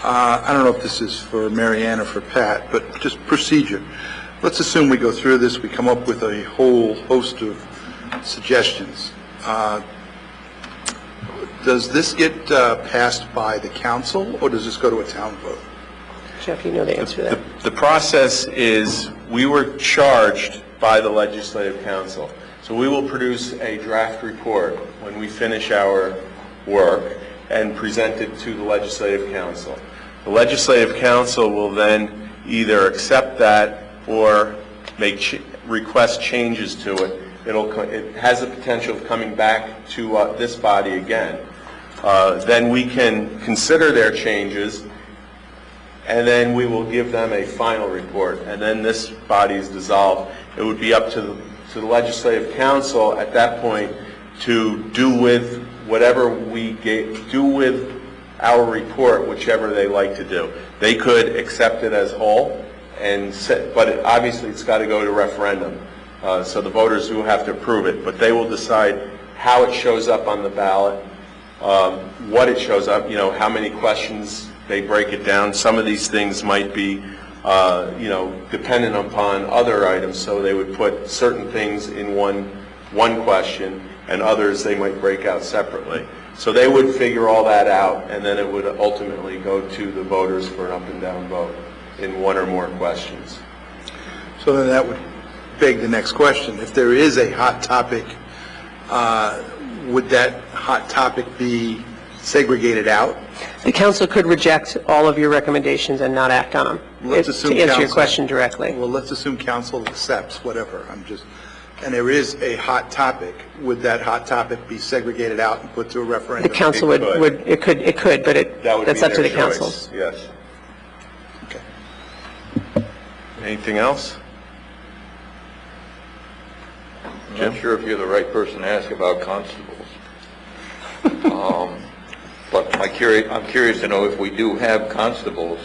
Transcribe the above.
I don't know if this is for Mary Ann or for Pat, but just procedure. Let's assume we go through this, we come up with a whole host of suggestions. Does this get passed by the council, or does this go to a town vote? Jeff, you know the answer to that. The process is, we were charged by the Legislative Council. So we will produce a draft report when we finish our work and present it to the Legislative Council. The Legislative Council will then either accept that or request changes to it. It has the potential of coming back to this body again. Then we can consider their changes, and then we will give them a final report, and then this body is dissolved. It would be up to the Legislative Council at that point to do with whatever we do with our report, whichever they like to do. They could accept it as whole, but obviously it's got to go to referendum. So the voters will have to approve it, but they will decide how it shows up on the ballot, what it shows up, how many questions they break it down. Some of these things might be, dependent upon other items, so they would put certain things in one question, and others they might break out separately. So they would figure all that out, and then it would ultimately go to the voters for an up and down vote in one or more questions. So then that would beg the next question. If there is a hot topic, would that hot topic be segregated out? The council could reject all of your recommendations and not act on them. Let's assume to answer your council- question directly. Well, let's assume council accepts whatever. And there is a hot topic. Would that hot topic be segregated out and put to a The referendum? council would, it could, but that's up to the council. Yes. Okay. Anything else? I'm not sure if you're the right person to ask about constables. But I'm curious to know if we do have constables,